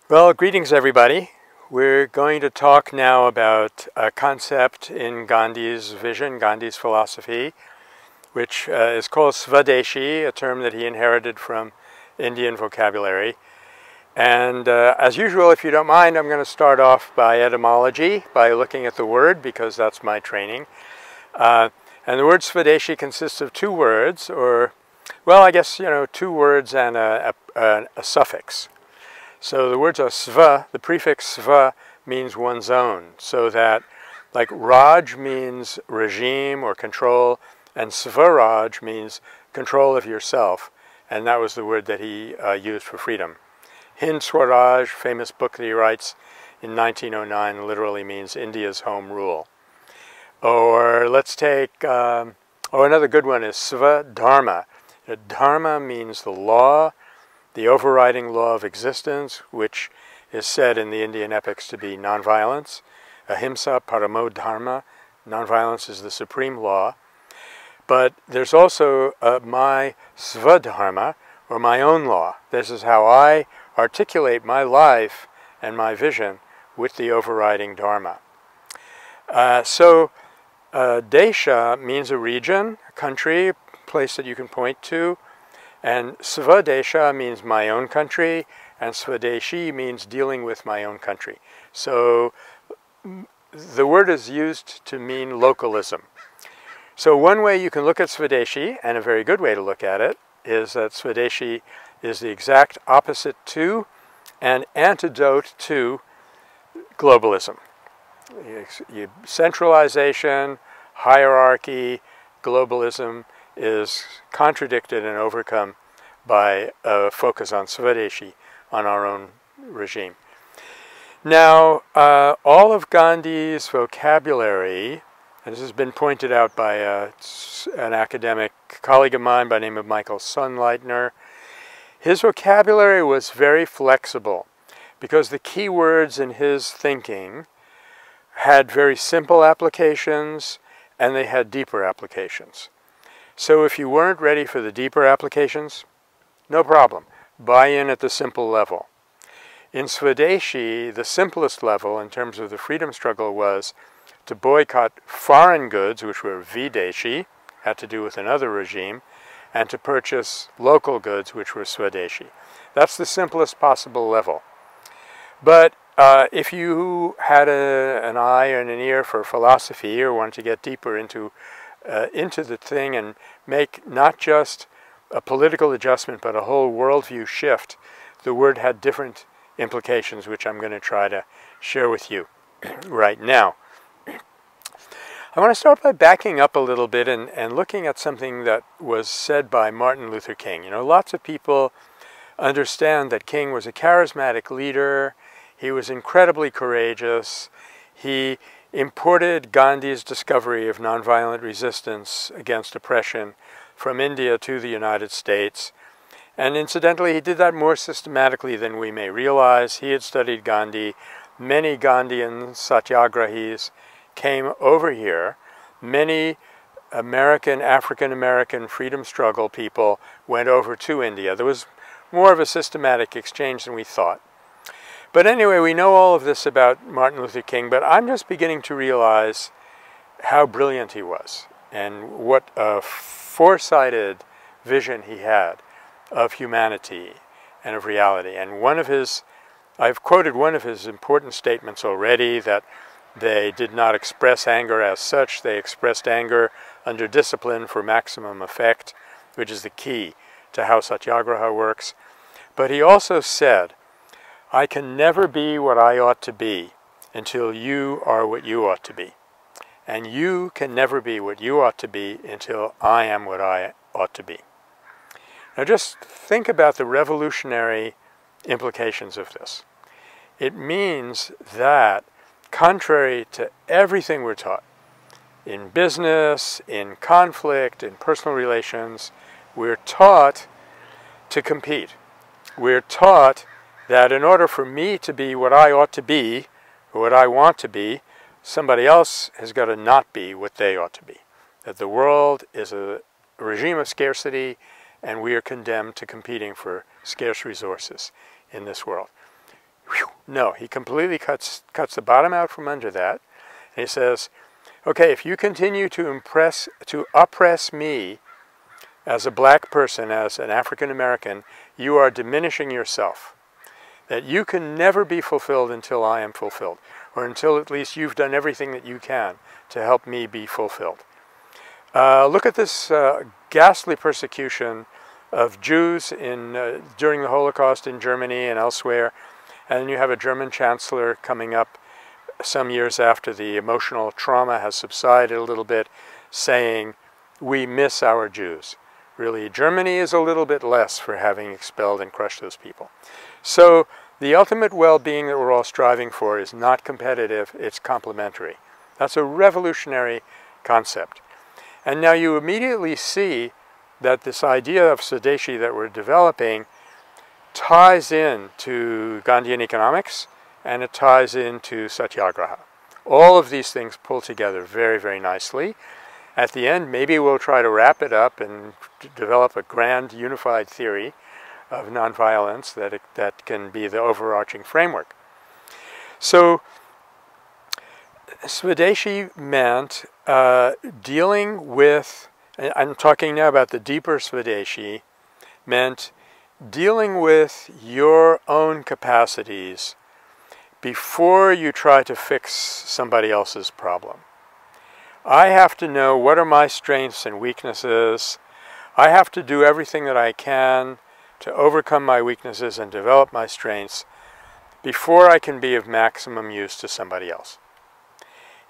Well, greetings everybody. We're going to talk now about a concept in Gandhi's vision, Gandhi's philosophy, which is called Svadeshi, a term that he inherited from Indian vocabulary. And as usual, if you don't mind, I'm going to start off by etymology, by looking at the word, because that's my training. And the word Svadeshi consists of two words, or, well, I guess, two words and a suffix. So the words are sva, the prefix sva means one's own, so that like Raj means regime or control, and Swaraj means control of yourself, and that was the word that he used for freedom. Hind Swaraj, famous book that he writes in 1909, literally means India's home rule. Or let's take, another good one is Svadharma. Dharma means the law, the overriding law of existence, which is said in the Indian epics to be nonviolence. Ahimsa paramo dharma, nonviolence is the supreme law. But there's also my svadharma, or my own law. This is how I articulate my life and my vision with the overriding dharma. Desha means a region, a country, a place that you can point to. And Svadesha means my own country, and Svadeshi means dealing with my own country. So the word is used to mean localism. So one way you can look at Svadeshi, and a very good way to look at it, is that Svadeshi is the exact opposite to and antidote to globalism. Centralization, hierarchy, globalism is contradicted and overcome by a focus on Svadeshi, on our own regime. Now, all of Gandhi's vocabulary, and this has been pointed out by an academic colleague of mine by the name of Michael Sonnleitner, his vocabulary was very flexible because the key words in his thinking had very simple applications and they had deeper applications. So if you weren't ready for the deeper applications, no problem. Buy in at the simple level. In Svadeshi, the simplest level in terms of the freedom struggle was to boycott foreign goods, which were Videshi, had to do with another regime, and to purchase local goods, which were Svadeshi. That's the simplest possible level. But if you had an eye and an ear for philosophy or wanted to get deeper into the thing and make not just a political adjustment but a whole worldview shift, the word had different implications, which I'm going to try to share with you right now. I want to start by backing up a little bit and looking at something that was said by Martin Luther King. Lots of people understand that King was a charismatic leader. He was incredibly courageous. He imported Gandhi's discovery of nonviolent resistance against oppression from India to the United States. And incidentally, he did that more systematically than we may realize. He had studied Gandhi. Many Gandhian satyagrahis came over here. Many African-American freedom struggle people went over to India. There was more of a systematic exchange than we thought. But anyway, we know all of this about Martin Luther King, but I'm just beginning to realize how brilliant he was and what a foresighted vision he had of humanity and of reality. And I've quoted one of his important statements already, that they did not express anger as such, they expressed anger under discipline for maximum effect, which is the key to how satyagraha works. But he also said, I can never be what I ought to be until you are what you ought to be. And you can never be what you ought to be until I am what I ought to be. Now just think about the revolutionary implications of this. It means that, contrary to everything we're taught, in business, in conflict, in personal relations, we're taught to compete. We're taught that in order for me to be what I ought to be, or what I want to be, somebody else has got to not be what they ought to be. That the world is a regime of scarcity, and we are condemned to competing for scarce resources in this world. Whew. No, he completely cuts the bottom out from under that. And he says, okay, if you continue to oppress me as a black person, as an African American, you are diminishing yourself. That you can never be fulfilled until I am fulfilled, or until at least you've done everything that you can to help me be fulfilled. Look at this ghastly persecution of Jews during the Holocaust in Germany and elsewhere. And you have a German chancellor coming up some years after the emotional trauma has subsided a little bit, saying, we miss our Jews. Really, Germany is a little bit less for having expelled and crushed those people. So the ultimate well-being that we're all striving for is not competitive, it's complementary. That's a revolutionary concept. And now you immediately see that this idea of Svadeshi that we're developing ties in to Gandhian economics, and it ties into Satyagraha. All of these things pull together very, very nicely. At the end, maybe we'll try to wrap it up and develop a grand unified theory of nonviolence that can be the overarching framework. So Svadeshi meant dealing with, and I'm talking now about the deeper Svadeshi, meant dealing with your own capacities before you try to fix somebody else's problem. I have to know what are my strengths and weaknesses. I have to do everything that I can to overcome my weaknesses and develop my strengths before I can be of maximum use to somebody else.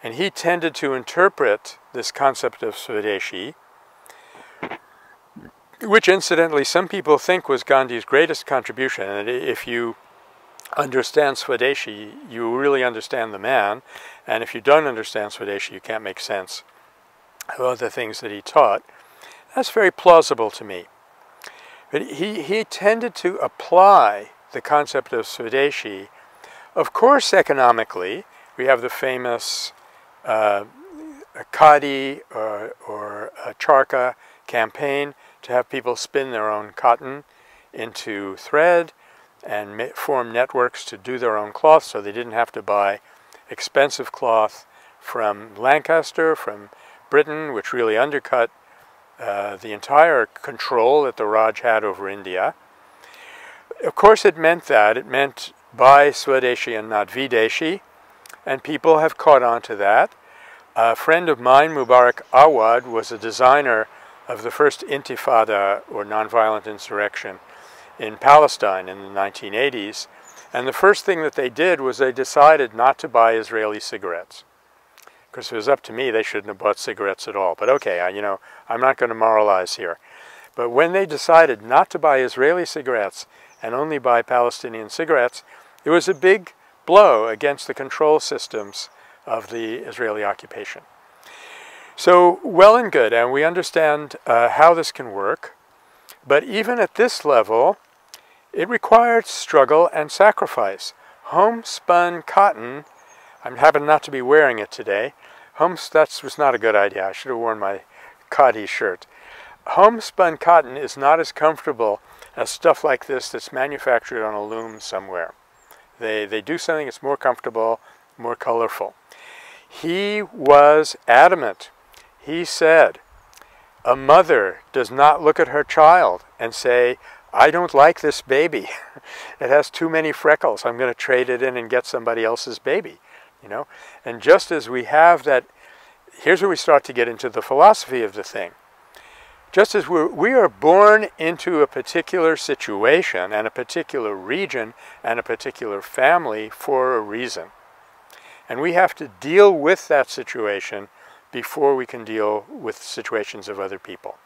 And he tended to interpret this concept of Svadeshi, which incidentally some people think was Gandhi's greatest contribution. And if you understand Svadeshi, you really understand the man. And if you don't understand Svadeshi, you can't make sense of other things that he taught. That's very plausible to me. But he tended to apply the concept of Svadeshi, of course economically. We have the famous Khadi or Charkha campaign to have people spin their own cotton into thread and form networks to do their own cloth, so they didn't have to buy expensive cloth from Lancaster, from Britain, which really undercut the entire control that the Raj had over India. Of course it meant that. It meant buy Swadeshi and not Videshi, and people have caught on to that. A friend of mine, Mubarak Awad, was a designer of the first intifada, or nonviolent insurrection, in Palestine in the 1980s. And the first thing that they did was they decided not to buy Israeli cigarettes. Because if it was up to me, they shouldn't have bought cigarettes at all. But okay, I'm not going to moralize here. But when they decided not to buy Israeli cigarettes and only buy Palestinian cigarettes, it was a big blow against the control systems of the Israeli occupation. So, well and good, and we understand how this can work. But even at this level, it required struggle and sacrifice. Homespun cotton, I happen not to be wearing it today. That was not a good idea. I should have worn my khadi shirt. Homespun cotton is not as comfortable as stuff like this that's manufactured on a loom somewhere. They do something that's more comfortable, more colorful. He was adamant. He said, a mother does not look at her child and say, I don't like this baby. It has too many freckles. I'm going to trade it in and get somebody else's baby. And just as we have that, here's where we start to get into the philosophy of the thing. Just as we are born into a particular situation and a particular region and a particular family for a reason. And we have to deal with that situation before we can deal with situations of other people.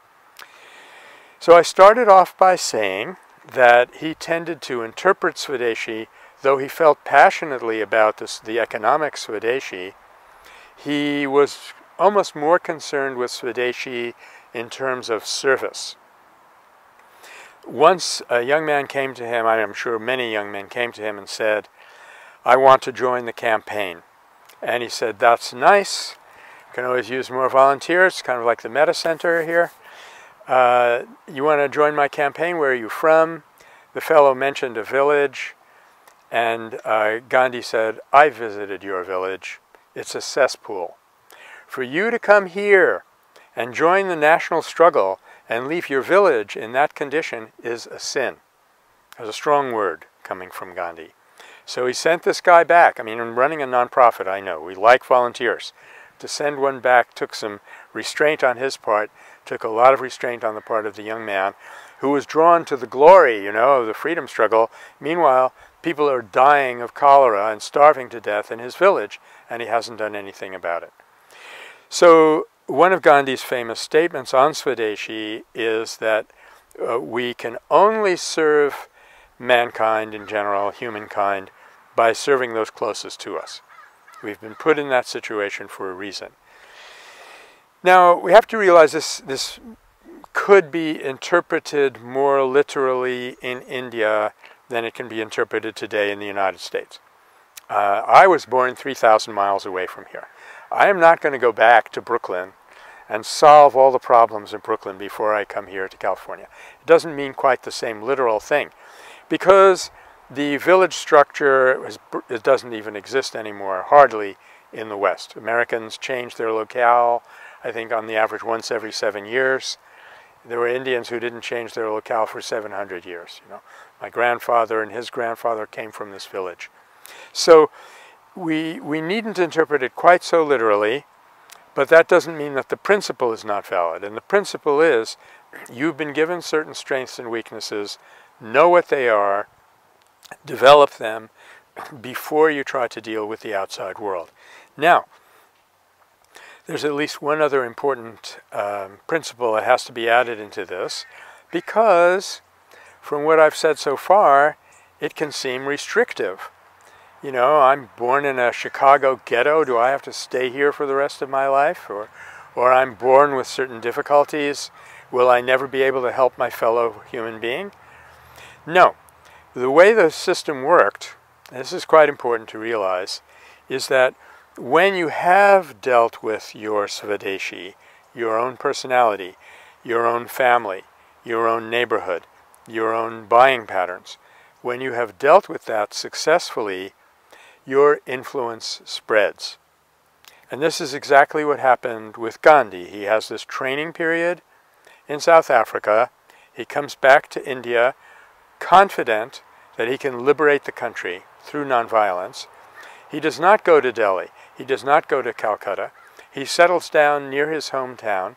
So I started off by saying that he tended to interpret Svadeshi, though he felt passionately about the economic Svadeshi, he was almost more concerned with Svadeshi in terms of service. Once a young man came to him, I am sure many young men came to him and said, I want to join the campaign. And he said, that's nice. You can always use more volunteers, kind of like the Metta Center here. You want to join my campaign? Where are you from? The fellow mentioned a village. And Gandhi said, I visited your village. It's a cesspool. For you to come here and join the national struggle and leave your village in that condition is a sin. There's a strong word coming from Gandhi. So he sent this guy back. I mean, in running a nonprofit, I know, we like volunteers. To send one back took some restraint on his part, took a lot of restraint on the part of the young man, who was drawn to the glory, you know, of the freedom struggle. Meanwhile, people are dying of cholera and starving to death in his village, and he hasn't done anything about it. So one of Gandhi's famous statements on Svadeshi is that we can only serve mankind in general, humankind, by serving those closest to us. We've been put in that situation for a reason. Now, we have to realize this could be interpreted more literally in India than it can be interpreted today in the United States. I was born 3,000 miles away from here. I am not going to go back to Brooklyn and solve all the problems in Brooklyn before I come here to California. It doesn't mean quite the same literal thing, because the village structure it doesn't even exist anymore, hardly, in the West. Americans change their locale, I think, on the average once every 7 years. There were Indians who didn't change their locale for 700 years. You know, my grandfather and his grandfather came from this village. So we needn't interpret it quite so literally, but that doesn't mean that the principle is not valid. And the principle is, you've been given certain strengths and weaknesses, know what they are, develop them before you try to deal with the outside world. Now, there's at least one other important principle that has to be added into this, because from what I've said so far, it can seem restrictive. You know, I'm born in a Chicago ghetto. Do I have to stay here for the rest of my life? Or I'm born with certain difficulties. Will I never be able to help my fellow human being? No. The way the system worked, and this is quite important to realize, is that when you have dealt with your Svadeshi, your own personality, your own family, your own neighborhood, your own buying patterns, when you have dealt with that successfully, your influence spreads. And this is exactly what happened with Gandhi. He has this training period in South Africa. He comes back to India confident that he can liberate the country through nonviolence. He does not go to Delhi. He does not go to Calcutta. He settles down near his hometown,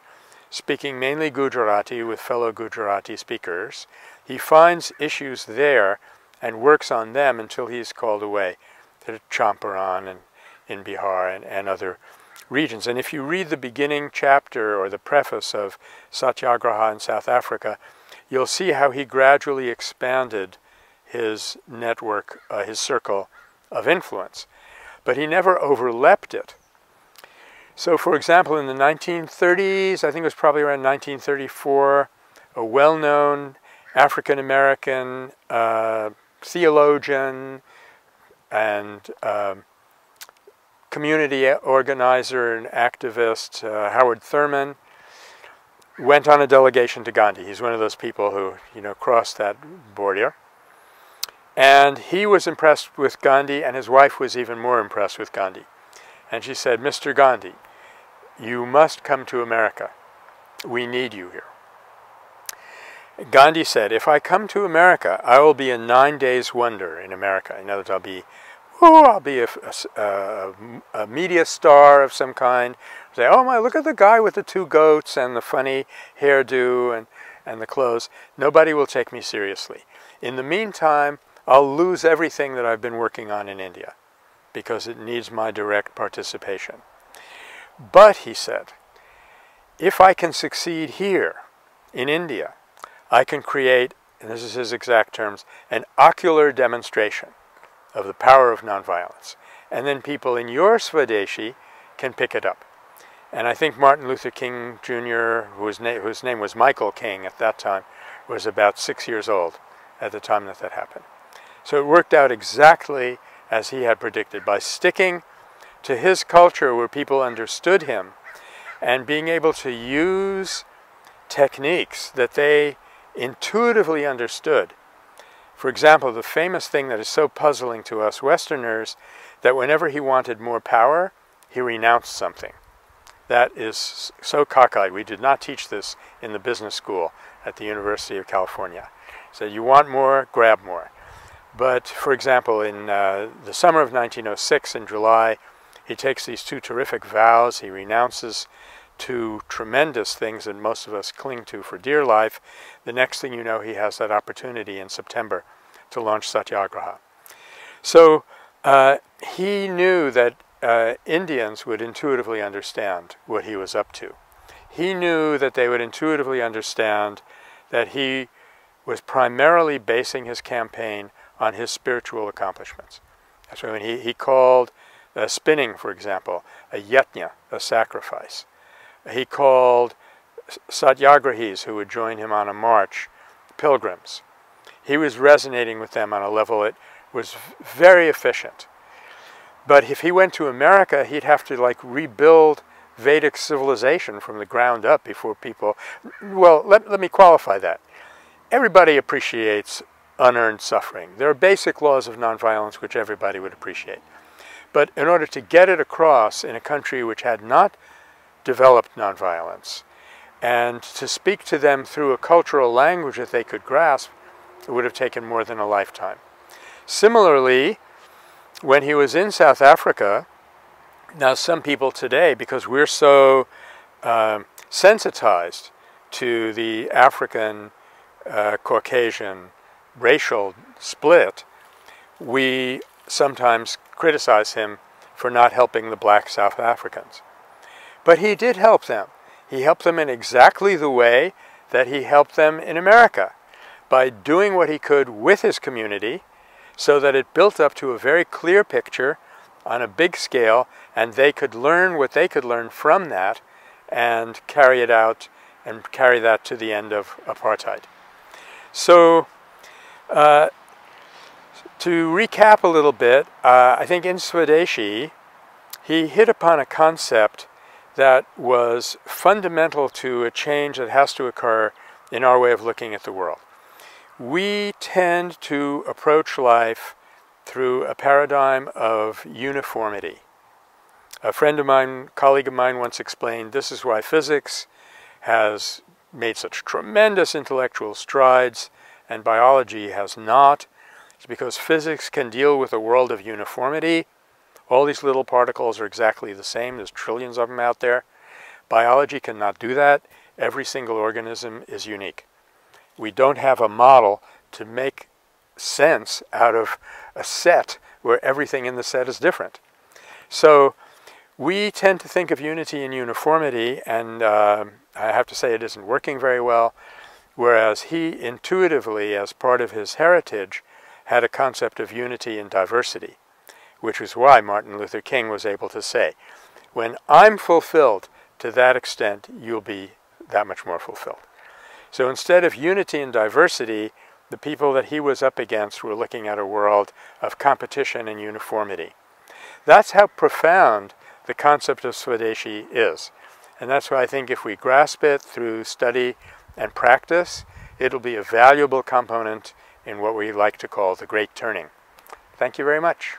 speaking mainly Gujarati with fellow Gujarati speakers. He finds issues there and works on them until he's called away to Champaran and in Bihar and other regions. And if you read the beginning chapter or the preface of Satyagraha in South Africa, you'll see how he gradually expanded his network, his circle of influence. But he never overleapt it. So, for example, in the 1930s, I think it was probably around 1934, a well-known African-American theologian and community organizer and activist, Howard Thurman, went on a delegation to Gandhi. He's one of those people who, you know, crossed that border. And he was impressed with Gandhi, and his wife was even more impressed with Gandhi. And she said, Mr. Gandhi, you must come to America. We need you here. Gandhi said, if I come to America, I will be a 9 days wonder in America. In other words, I'll be a media star of some kind. Say, oh my, look at the guy with the 2 goats and the funny hairdo and the clothes. Nobody will take me seriously. In the meantime, I'll lose everything that I've been working on in India because it needs my direct participation. But, he said, if I can succeed here in India, I can create, and this is his exact terms, an ocular demonstration of the power of nonviolence. And then people in your Svadeshi can pick it up. And I think Martin Luther King Jr., whose name was Michael King at that time, was about 6 years old at the time that happened. So it worked out exactly as he had predicted, by sticking to his culture where people understood him and being able to use techniques that they intuitively understood. For example, the famous thing that is so puzzling to us Westerners, that whenever he wanted more power, he renounced something. That is so cockeyed. We did not teach this in the business school at the University of California. So you want more, grab more. But for example, in the summer of 1906, in July, he takes these two terrific vows. He renounces two tremendous things that most of us cling to for dear life. The next thing you know, he has that opportunity in September to launch Satyagraha. So he knew that Indians would intuitively understand what he was up to. He knew that they would intuitively understand that he was primarily basing his campaign on his spiritual accomplishments. That's why when he called spinning, for example, a yajna, a sacrifice. He called satyagrahis who would join him on a march, pilgrims. He was resonating with them on a level that was very efficient. But if he went to America, he'd have to like rebuild Vedic civilization from the ground up before people... Well, let me qualify that. Everybody appreciates unearned suffering. There are basic laws of nonviolence which everybody would appreciate. But in order to get it across in a country which had not developed nonviolence, and to speak to them through a cultural language that they could grasp, it would have taken more than a lifetime. Similarly, when he was in South Africa, now some people today, because we're so sensitized to the African Caucasian racial split, we sometimes criticize him for not helping the black South Africans. But he did help them. He helped them in exactly the way that he helped them in America, by doing what he could with his community so that it built up to a very clear picture on a big scale, and they could learn what they could learn from that and carry it out and carry that to the end of apartheid. So to recap a little bit, I think in Svadeshi, he hit upon a concept that was fundamental to a change that has to occur in our way of looking at the world. We tend to approach life through a paradigm of uniformity. A friend of mine, colleague of mine, once explained, this is why physics has made such tremendous intellectual strides and biology has not. It's because physics can deal with a world of uniformity. All these little particles are exactly the same. There's trillions of them out there. Biology cannot do that. Every single organism is unique. We don't have a model to make sense out of a set where everything in the set is different. So we tend to think of unity and uniformity, and I have to say it isn't working very well, whereas he intuitively, as part of his heritage, had a concept of unity and diversity, which is why Martin Luther King was able to say, when I'm fulfilled to that extent, you'll be that much more fulfilled. So instead of unity and diversity, the people that he was up against were looking at a world of competition and uniformity. That's how profound the concept of Svadeshi is. And that's why I think if we grasp it through study and practice, it'll be a valuable component in what we like to call the Great Turning. Thank you very much.